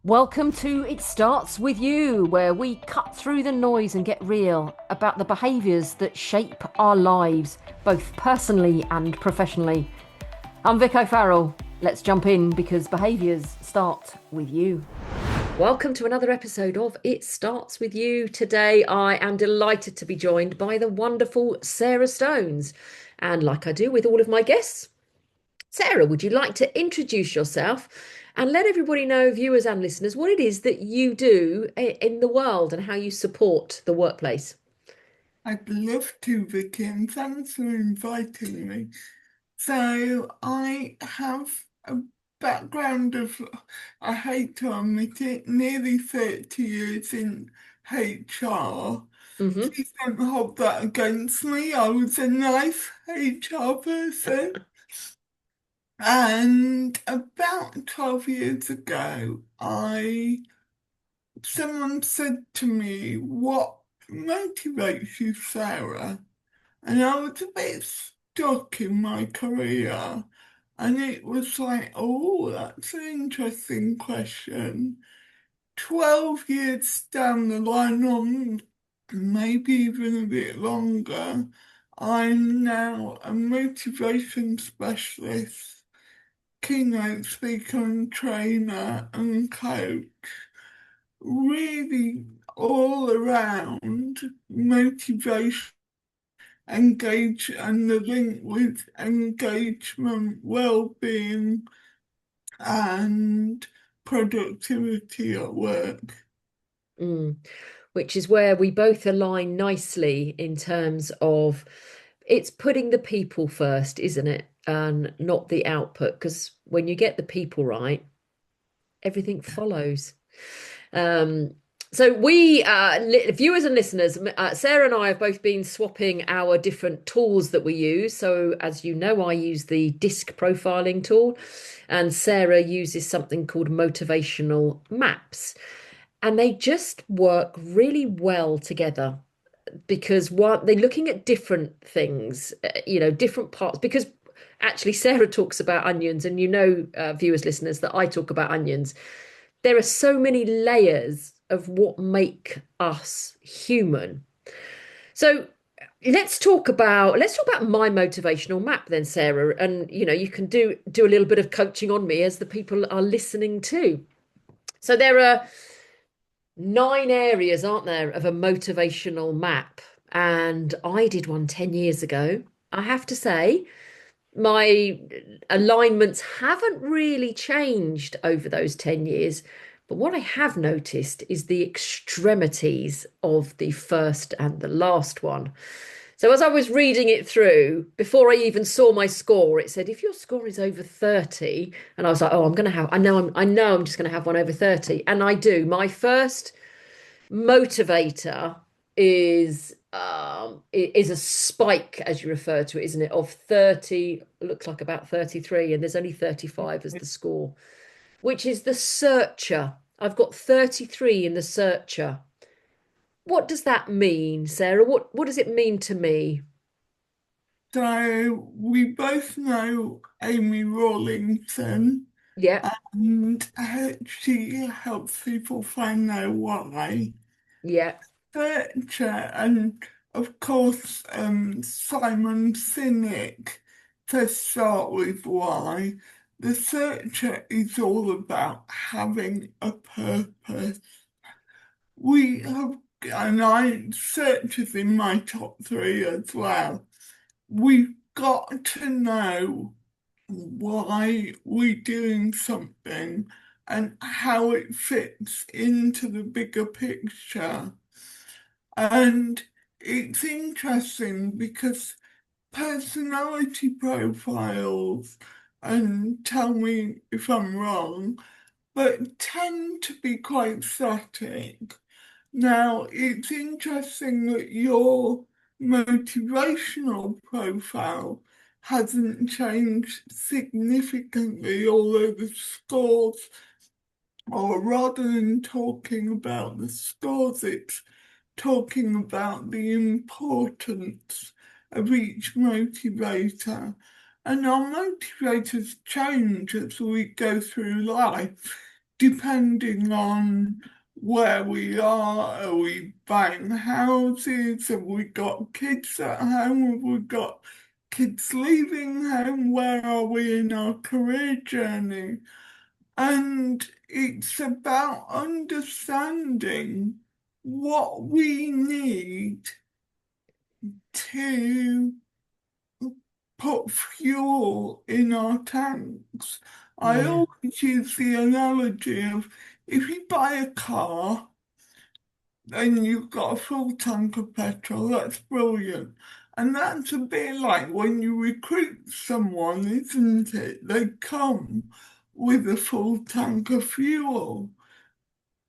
Welcome to It Starts With You, where we cut through the noise and get real about the behaviours that shape our lives, both personally and professionally. I'm Vic O'Farrell. Let's jump in because behaviours start with you. Welcome to another episode of It Starts With You. Today, I am delighted to be joined by the wonderful Sarah Stones. And like I do with all of my guests, Sarah, would you like to introduce yourself and let everybody know, viewers and listeners, what it is that you do in the world and how you support the workplace? I'd love to, Vicky, and thanks for inviting me. So, I have a background of, I hate to admit it, nearly 30 years in HR. Hmm. Please don't hold that against me. I was a nice HR person. And about 12 years ago, someone said to me, "What motivates you, Sarah?" And I was a bit stuck in my career. And it was like, oh, that's an interesting question. 12 years down the line, or maybe even a bit longer, I'm now a motivation specialist, keynote speaker and trainer and coach. Really all around motivation, engage, and the link with engagement, well-being, and productivity at work. Mm. Which is where we both align nicely in terms of it's putting the people first, isn't it? And not the output. Because when you get the people right, everything follows. Um, so viewers and listeners, Sarah and I have both been swapping our different tools that we use. So as you know, I use the disc profiling tool, and Sarah uses something called Motivational Maps. And they just work really well together because what they're looking at different things, different parts. Because actually, Sarah talks about onions, and viewers, listeners, that I talk about onions. There are so many layers of what make us human. So let's talk about my motivational map then, Sarah. And you can do a little bit of coaching on me as the people are listening too. So there are 9 areas, aren't there, of a motivational map? And I did one 10 years ago. I have to say, my alignments haven't really changed over those 10 years. But what I have noticed is the extremities of the first and the last one. So as I was reading it through, before I even saw my score, it said, if your score is over 30, and I was like, oh, I know I'm just going to have one over 30. And I do. My first motivator is a spike, as you refer to it, isn't it, of 30, looks like about 33, and there's only 35 as the score, which is the searcher. I've got 33 in the searcher. What does that mean, Sarah? What does it mean to me? So we both know Amy Rawlington, Yeah, and she helps people find their why. yeah. Searcher, and of course, Simon Sinek to start with why. The searcher is all about having a purpose. We have, and I searchers in my top three as well. We've got to know why we're doing something and how it fits into the bigger picture. And it's interesting because personality profiles, and tell me if I'm wrong, but tend to be quite static. Now, it's interesting that your motivational profile hasn't changed significantly, although the scores, or rather than talking about the scores, it's talking about the importance of each motivator. And our motivators change as we go through life. depending on where we are we buying houses? Have we got kids at home? Have we got kids leaving home? Where are we in our career journey? And it's about understanding what we need to put fuel in our tanks. I Yeah. always use the analogy of if you buy a car and you've got a full tank of petrol, that's brilliant. And that's a bit like when you recruit someone, isn't it? They come with a full tank of fuel.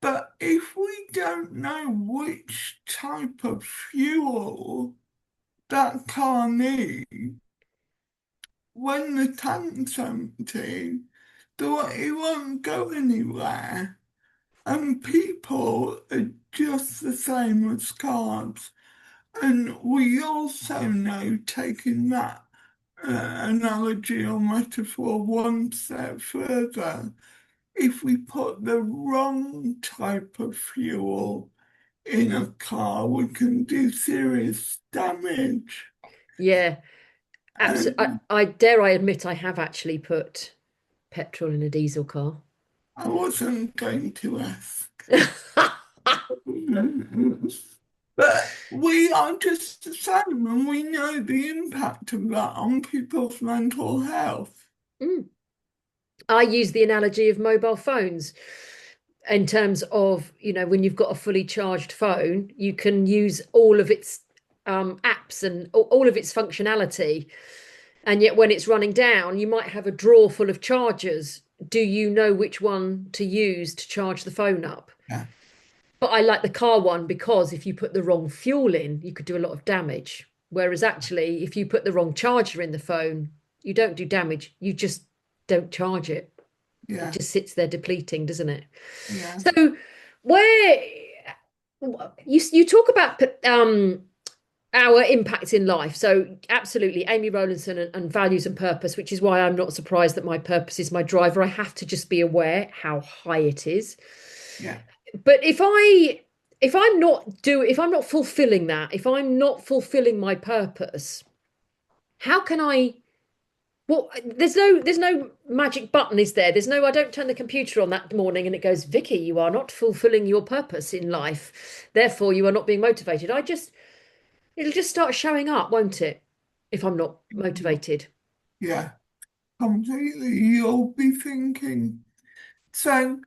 But if we don't know which type of fuel that car needs, when the tank's empty, it won't go anywhere. And people are just the same as cars. And we also know, taking that analogy or metaphor one step further, if we put the wrong type of fuel in a car, we can do serious damage. Yeah. Absolutely. And I dare I admit I have actually put petrol in a diesel car. I wasn't going to ask. But we are just the same, and we know the impact of that on people's mental health. Mm. I use the analogy of mobile phones in terms of, when you've got a fully charged phone, you can use all of its apps and all of its functionality. And yet, when it's running down, you might have a drawer full of chargers. Do you know which one to use to charge the phone up? Yeah, But I like the car one because if you put the wrong fuel in, you could do a lot of damage. Whereas actually, if you put the wrong charger in the phone, you don't do damage. You just don't charge it. It yeah, just sits there depleting, doesn't it? yeah, So where you talk about our impact in life. So absolutely, Amy Rowlandson and values and purpose, which is why I'm not surprised that my purpose is my driver. I have to just be aware how high it is. yeah, But if I'm not fulfilling that, if I'm not fulfilling my purpose, how can I? Well, there's no magic button, is there? I don't turn the computer on that morning and it goes, Vicky, you are not fulfilling your purpose in life. Therefore, you are not being motivated. It'll just start showing up, won't it? If I'm not motivated. yeah. Completely. You'll be thinking. So,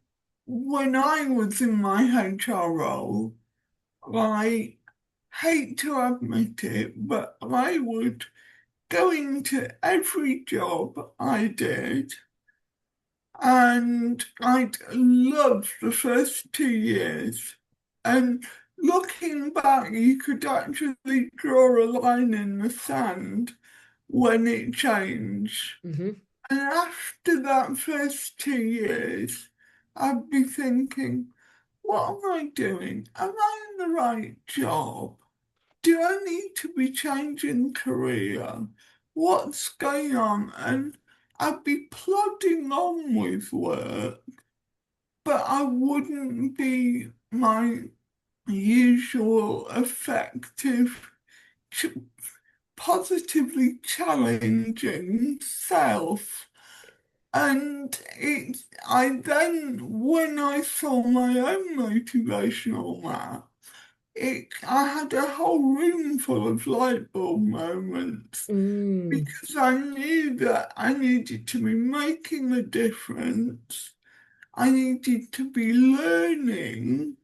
when I was in my HR role, I hate to admit it, but I would go into every job I did, and I'd love the first 2 years. And looking back, you could actually draw a line in the sand when it changed. Hmm. And after that first 2 years, I'd be thinking, what am I doing? Am I in the right job? Do I need to be changing career? What's going on? And I'd be plodding on with work, but I wouldn't be my usual effective, ch- positively challenging self. And I then, when I saw my own motivational map, I had a whole room full of light bulb moments Mm. because I knew that I needed to be making a difference. I needed to be learning,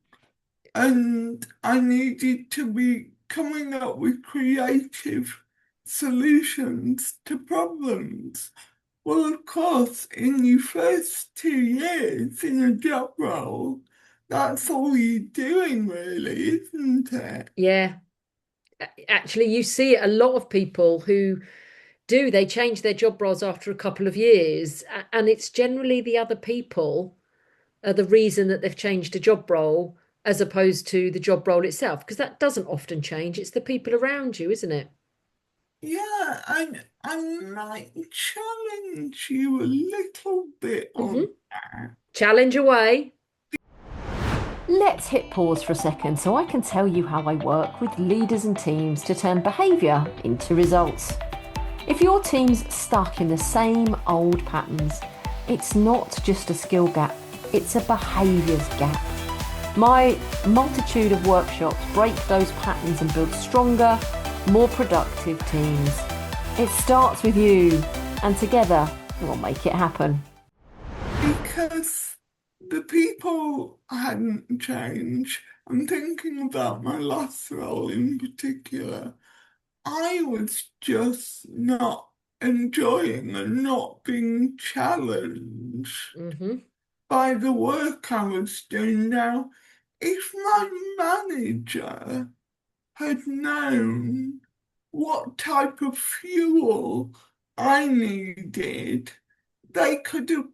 and I needed to be coming up with creative solutions to problems. Well, of course, in your first 2 years in a job role, that's all you're doing, really, isn't it? Yeah. Actually, you see a lot of people who they change their job roles after a couple of years, and it's generally the other people are the reason that they've changed a job role as opposed to the job role itself, because that doesn't often change. It's the people around you, isn't it? Yeah, I might challenge you a little bit Hmm. on that. Challenge away. Let's hit pause for a second so I can tell you how I work with leaders and teams to turn behaviour into results. If your team's stuck in the same old patterns, it's not just a skill gap, it's a behaviours gap. My multitude of workshops break those patterns and build stronger, more productive teams. It starts with you, and together we'll make it happen. Because the people hadn't changed. I'm thinking about my last role in particular. I was just not enjoying and not being challenged Mm-hmm. by the work I was doing. Now, if my manager had known what type of fuel I needed, they could have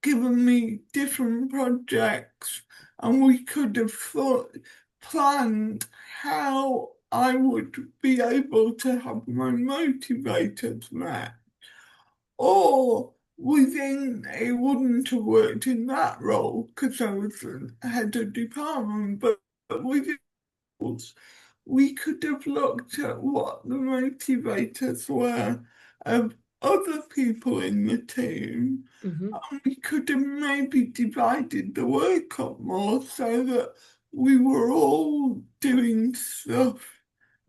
given me different projects and we could have planned how I would be able to have my motivators met. Or within, it wouldn't have worked in that role because I was the head of department, but within roles, we could have looked at what the motivators were of other people in the team. Mm-hmm. And we could have maybe divided the work up more so that we were all doing stuff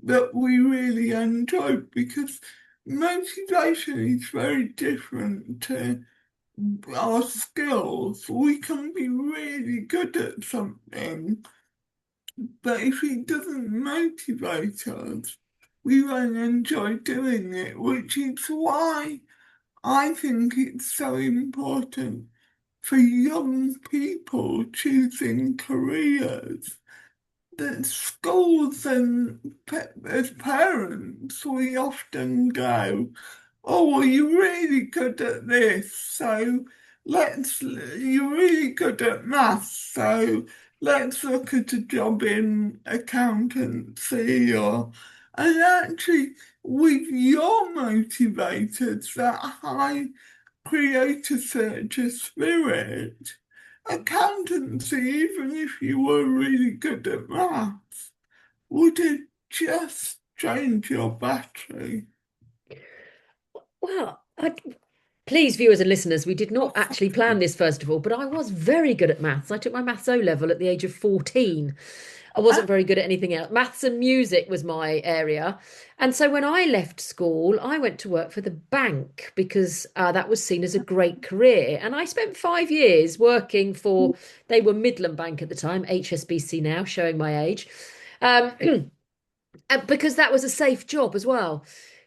that we really enjoyed because motivation is very different to our skills. We can be really good at something, but if it doesn't motivate us, we won't enjoy doing it, which is why I think it's so important for young people choosing careers that schools and as parents, we often go, oh, well, you're really good at this, so you're really good at maths, so let's look at a job in accountancy and actually with your motivators, that high creator searcher spirit, accountancy, even if you were really good at maths, would it just drain your battery? Well, please, viewers and listeners, we did not actually plan this, first of all, but I was very good at maths. I took my maths O level at the age of 14. I wasn't very good at anything else. Maths and music was my area. And so when I left school, I went to work for the bank because that was seen as a great career. And I spent 5 years working for, they were Midland Bank at the time, HSBC now, showing my age. Um, and because that was a safe job as well.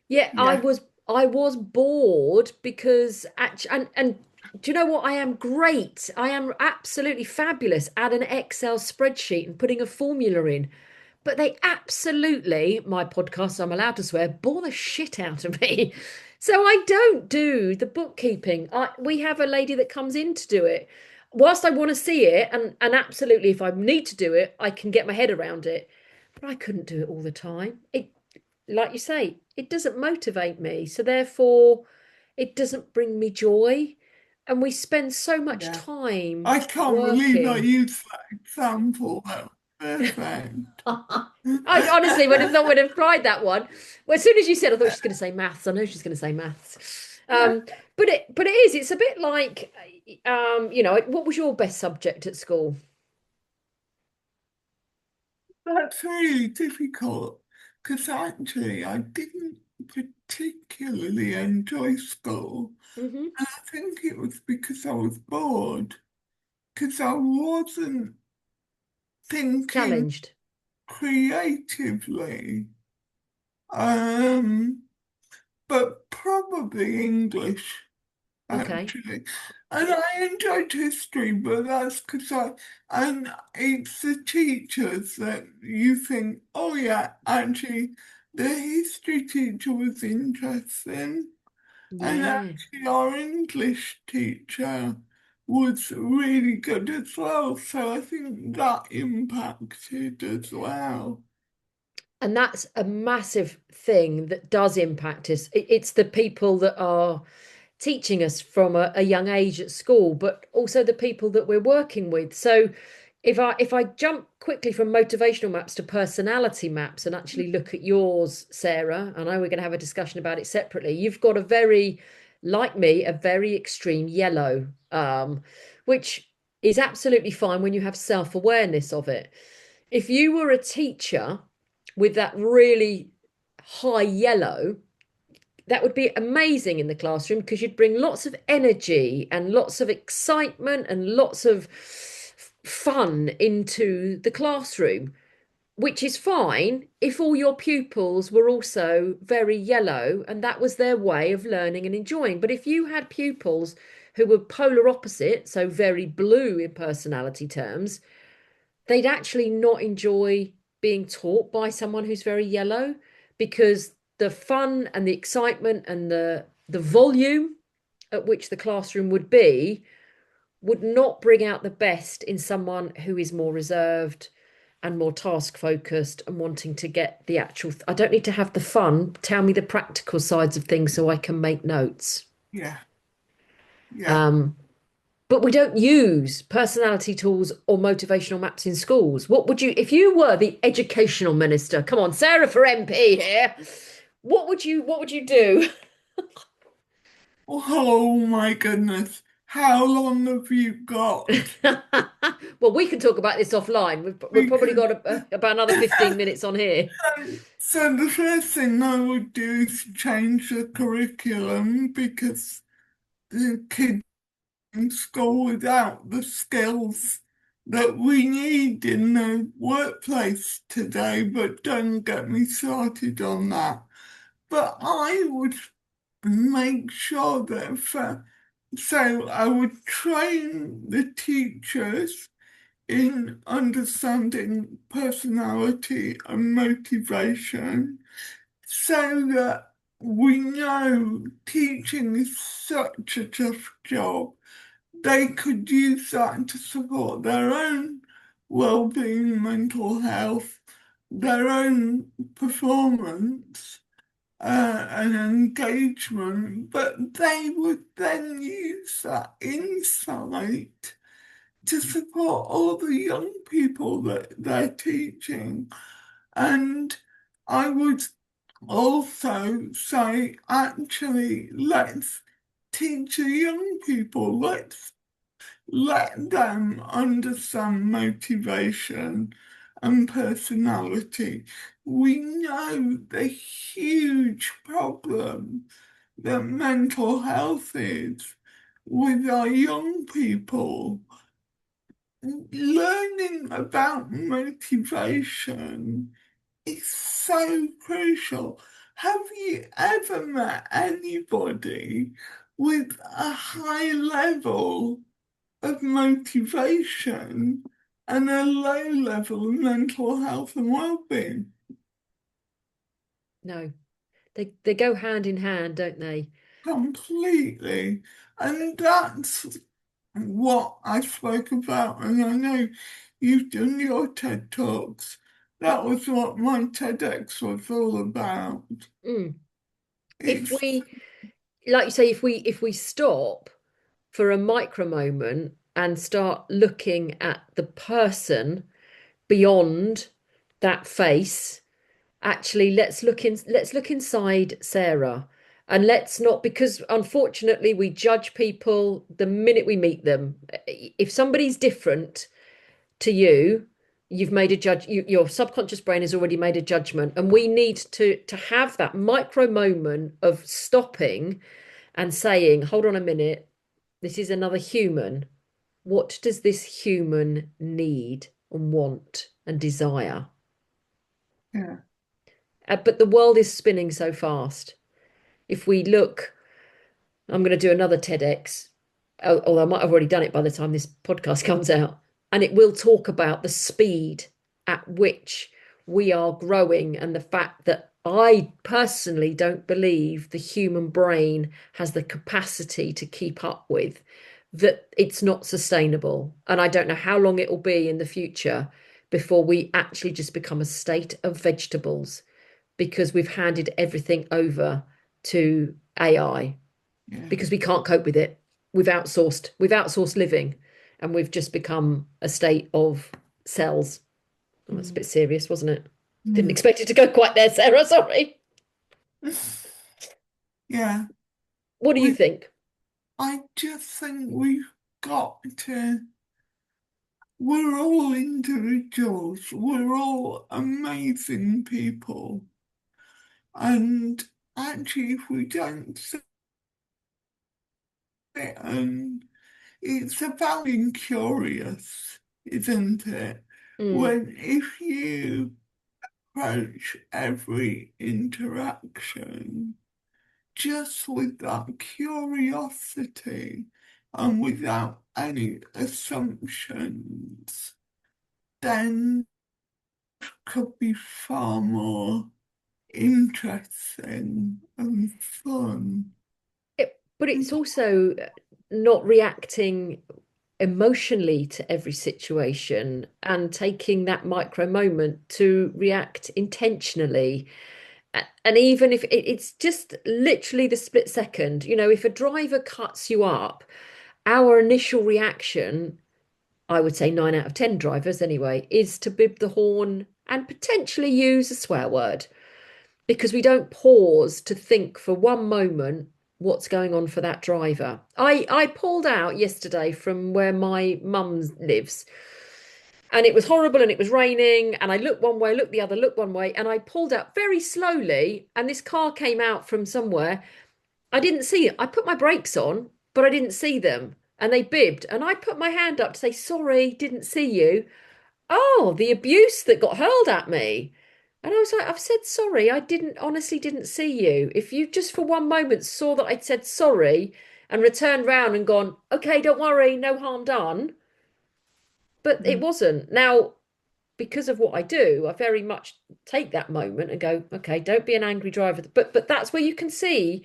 Yeah, Yeah, I was bored because actually, and do you know what? I am great. I am absolutely fabulous at an Excel spreadsheet and putting a formula in. But they absolutely, my podcast, I'm allowed to swear, bore the shit out of me. So I don't do the bookkeeping. We have a lady that comes in to do it. Whilst I want to see it, and absolutely, if I need to do it, I can get my head around it. But I couldn't do it all the time. It, like you say, it doesn't motivate me. So therefore, it doesn't bring me joy. And we spend so much yeah. time I can't believe I working. used that example. That was perfect. I honestly would have tried that one. Well, as soon as you said, I thought she's going to say maths. I know she's going to say maths. But it is. It's a bit like, what was your best subject at school? That's really difficult because actually I didn't particularly enjoy school. Hmm. And I think it was because I was bored, because I wasn't thinking Challenged. creatively. Um, but probably English, Okay. actually. And I enjoyed history, but that's because and it's the teachers that you think, oh yeah, actually, the history teacher was interesting. And Yeah. actually, our English teacher was really good as well. So I think that impacted as well. And that's a massive thing that does impact us. It's the people that are teaching us from a young age at school, but also the people that we're working with. So if I jump quickly from motivational maps to personality maps and actually look at yours, Sarah, I know we're going to have a discussion about it separately. You've got a very, like me, a very extreme yellow, which is absolutely fine when you have self-awareness of it. If you were a teacher with that really high yellow, that would be amazing in the classroom because you'd bring lots of energy and lots of excitement and lots of fun into the classroom, which is fine if all your pupils were also very yellow and that was their way of learning and enjoying. But if you had pupils who were polar opposite, so very blue in personality terms, they'd actually not enjoy being taught by someone who's very yellow because the fun and the excitement and the volume at which the classroom would be would not bring out the best in someone who is more reserved and more task focused and wanting to get the actual I don't need to have the fun, tell me the practical sides of things so I can make notes. Yeah, yeah. um but we don't use personality tools or motivational maps in schools. What would you, if you were the educational minister? Come on, Sarah for MP here. What would you do? Oh my goodness. How long have you got? Well, we can talk about this offline. We've probably Because got about another 15 minutes on here. so the first thing I would do is change the curriculum because the kids in school without the skills that we need in the workplace today, but don't get me started on that. But I would make sure that so I would train the teachers in understanding personality and motivation so that we know teaching is such a tough job. They could use that to support their own well-being, mental health, their own performance, and engagement, but they would then use that insight to support all the young people that they're teaching. And I would also say, actually, let's teach the young people, let's let them understand motivation and personality. We know the huge problem that mental health is with our young people. Learning about motivation is so crucial. Have you ever met anybody with a high level of motivation and a low level of mental health and well-being? No, they go hand in hand, don't they? Completely. And that's what I spoke about. And I know you've done your TED Talks. That was what my TEDx was all about. Mm. If It's, we, like you say, if we stop for a micro moment and start looking at the person beyond that face, actually let's look inside Sarah, and let's not, because unfortunately we judge people the minute we meet them. If somebody's different to you, you've made a your subconscious brain has already made a judgment, and we need to have that micro moment of stopping and saying, hold on a minute, this is another human. What does this human need and want and desire? yeah, But the world is spinning so fast. If we look, I'm going to do another TEDx, although I might have already done it by the time this podcast comes out, and it will talk about the speed at which we are growing and the fact that I personally don't believe the human brain has the capacity to keep up with, that it's not sustainable. And I don't know how long it will be in the future before we actually just become a state of vegetables because we've handed everything over to AI. yeah, because we can't cope with it. We've outsourced living, and we've just become a state of cells. Oh, that's a mm, bit serious, wasn't it? Didn't mm. expect it to go quite there, Sarah. Sorry. Yeah. What do you We, think? I just think we've got to, we're all individuals, we're all amazing people. And actually, if we don't sit and it's about being curious, isn't it? Mm. When if you approach every interaction just with that curiosity and without any assumptions, then could be far more interesting and fun. But it's also not reacting emotionally to every situation and taking that micro moment to react intentionally. And even if it's just literally the split second, if a driver cuts you up, our initial reaction, I would say 9 out of 10 drivers anyway, is to bib the horn and potentially use a swear word because we don't pause to think for one moment what's going on for that driver. I pulled out yesterday from where my mum lives, and it was horrible and it was raining, and I looked one way, looked the other, looked one way, and I pulled out very slowly, and this car came out from somewhere. I didn't see it. I put my brakes on, but I didn't see them, and they bibbed, and I put my hand up to say sorry, didn't see you. Oh, the abuse that got hurled at me. And I was like, I've said sorry. I didn't honestly didn't see you. If you just for one moment saw that I'd said sorry and returned round and gone, okay, don't worry, no harm done. But it Mm, wasn't. Now, because of what I do, I very much take that moment and go, okay, don't be an angry driver. But that's where you can see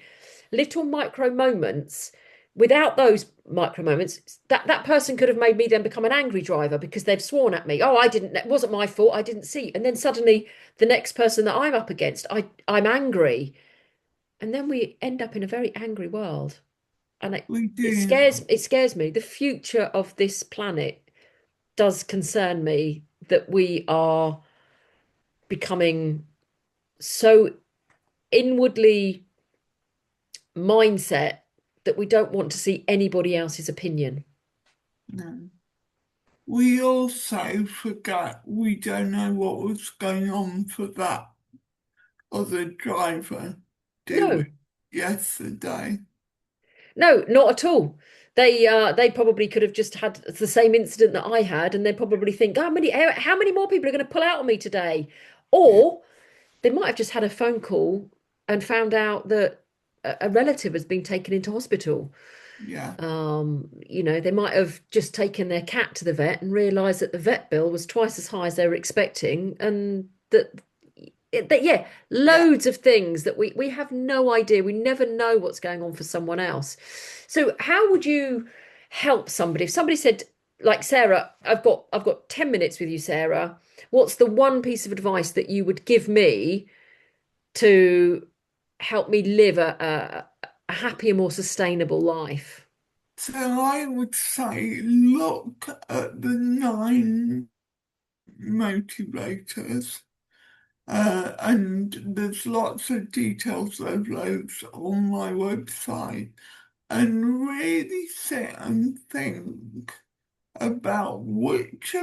little micro moments. Without those micro moments, that person could have made me then become an angry driver because they've sworn at me. Oh, I didn't. It wasn't my fault. I didn't see. And then suddenly, the next person that I'm up against, I'm angry, and then we end up in a very angry world. And it we it do. scares it scares me. The future of this planet does concern me that we are becoming so inwardly mindset that we don't want to see anybody else's opinion. No. We also forgot we don't know what was going on for that other driver, do we? No, Yesterday. no, not at all. They probably could have just had the same incident that I had, and they probably think, how many more people are going to pull out on me today? Yeah, Or they might have just had a phone call and found out that a relative has been taken into hospital. yeah, They might have just taken their cat to the vet and realised that the vet bill was twice as high as they were expecting, and yeah, yeah. loads of things that we have no idea. We never know what's going on for someone else. So how would you help somebody if somebody said, like Sarah, I've got 10 minutes with you, Sarah. What's the one piece of advice that you would give me to help me live a happier, more sustainable life? So I would say look at the 9 motivators. And there's lots of details of those on my website. And really sit and think about which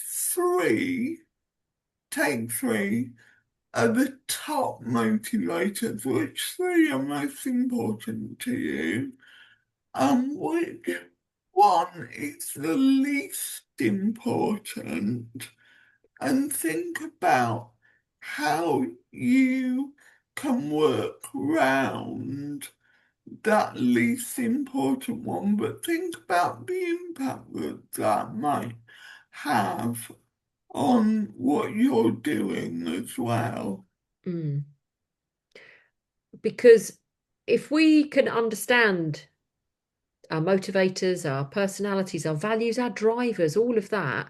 three, take three, are the top motivators, which three are most important to you, and which one is the least important, and think about how you can work round that least important one, but think about the impact that that might have on what you're doing as well. Mm. Because if we can understand our motivators, our personalities, our values, our drivers, all of that,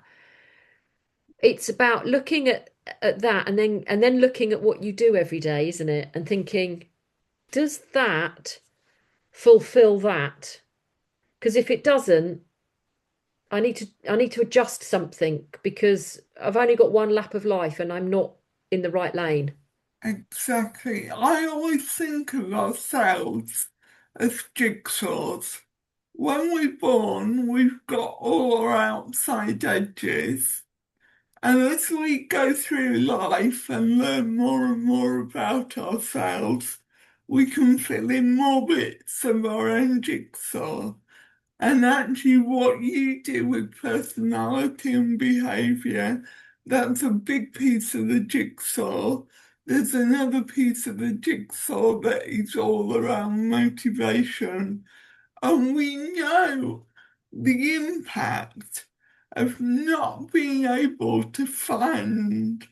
it's about looking at that and then looking at what you do every day, isn't it? And thinking, does that fulfill that? Because if it doesn't, I need to adjust something because I've only got one lap of life and I'm not in the right lane. Exactly. I always think of ourselves as jigsaws. When we're born, we've got all our outside edges. And as we go through life and learn more and more about ourselves, we can fill in more bits of our own jigsaw. And actually, what you do with personality and behaviour, that's a big piece of the jigsaw. There's another piece of the jigsaw that is all around motivation. And we know the impact of not being able to find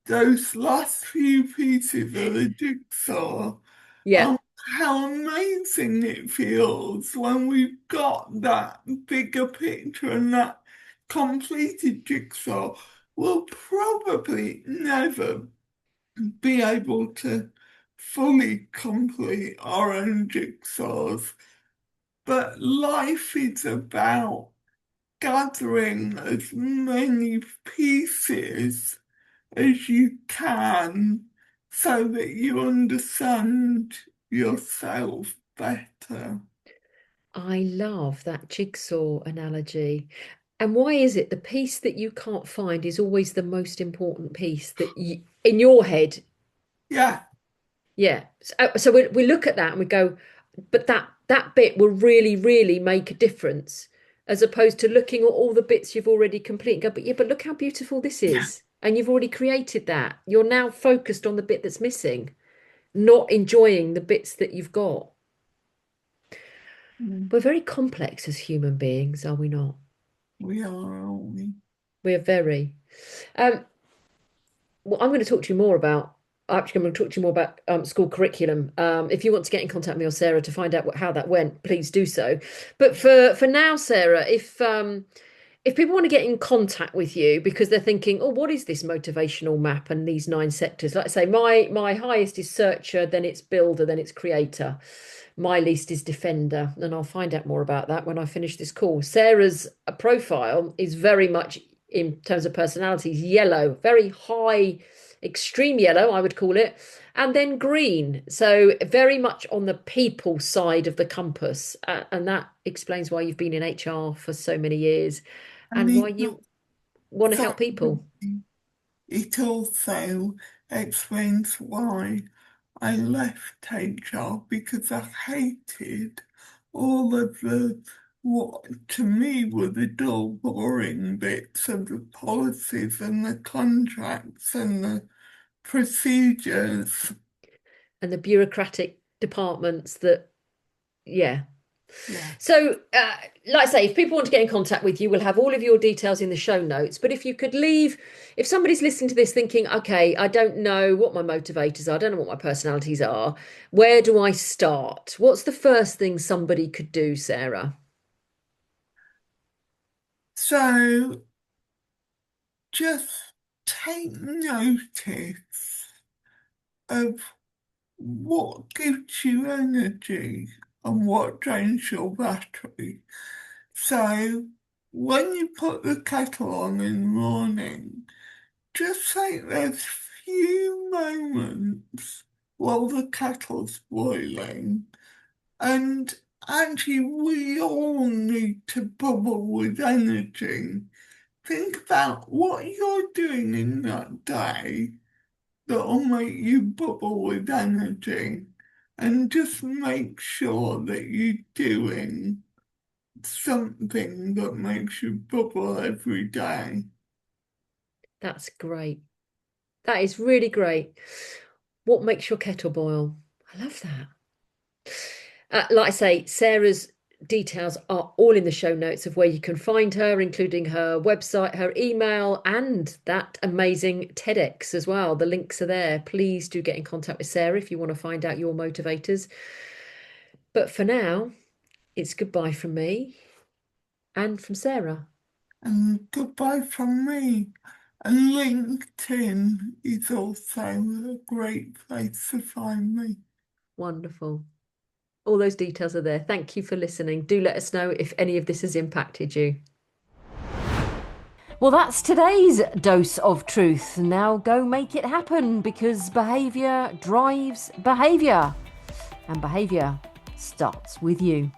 those last few pieces of the jigsaw, Yeah, and how amazing it feels when we've got that bigger picture and that completed jigsaw. We'll probably never be able to fully complete our own jigsaws, but life is about gathering as many pieces as you can so that you understand yourself better. I love that jigsaw analogy. And why is it the piece that you can't find is always the most important piece that you, in your head? Yeah, Yeah. So we look at that and we go, but that bit will really, really make a difference, as opposed to looking at all the bits you've already completed. Go, but yeah, but look how beautiful this yeah. is. And you've already created that. You're now focused on the bit that's missing, not enjoying the bits that you've got. Mm, We're very complex as human beings, are we not? we are, aren't we? We're very. Um, well, I'm going to talk to you more about. Actually, I'm going to talk to you more about school curriculum. If you want to get in contact with me or Sarah to find out how that went, please do so. But for now, Sarah, if people want to get in contact with you because they're thinking, oh, what is this motivational map and these 9 sectors? Like I say, my highest is searcher, then it's builder, then it's creator. My least is defender, and I'll find out more about that when I finish this call. Sarah's profile is very much in terms of personalities, yellow, very high, extreme yellow, I would call it, and then green. So very much on the people side of the compass. And that explains why you've been in HR for so many years And and why it you want to help also, people. it also explains why I left HR, because I hated all of the what to me were the dull, boring bits of the policies and the contracts and the procedures. And the bureaucratic departments that, yeah. Yeah. So, like I say, if people want to get in contact with you, we'll have all of your details in the show notes. But if you could leave, if somebody's listening to this thinking, okay, I don't know what my motivators are, I don't know what my personalities are, where do I start? What's the first thing somebody could do, Sarah? So just take notice of what gives you energy and what drains your battery. So when you put the kettle on in the morning, just take those few moments while the kettle's boiling. And actually, we all need to bubble with energy. Think about what you're doing in that day that'll make you bubble with energy, and just make sure that you're doing something that makes you bubble every day. That's great. That is really great. What makes your kettle boil? I love that. Like I say, Sarah's details are all in the show notes of where you can find her, including her website, her email, and that amazing TEDx as well. The links are there. Please do get in contact with Sarah if you want to find out your motivators. But for now, it's goodbye from me and from Sarah. And goodbye from me. And LinkedIn is also a great place to find me. Wonderful. All those details are there. Thank you for listening. Do let us know if any of this has impacted you. Well, that's today's dose of truth. Now go make it happen, because behaviour drives behaviour, and behaviour starts with you.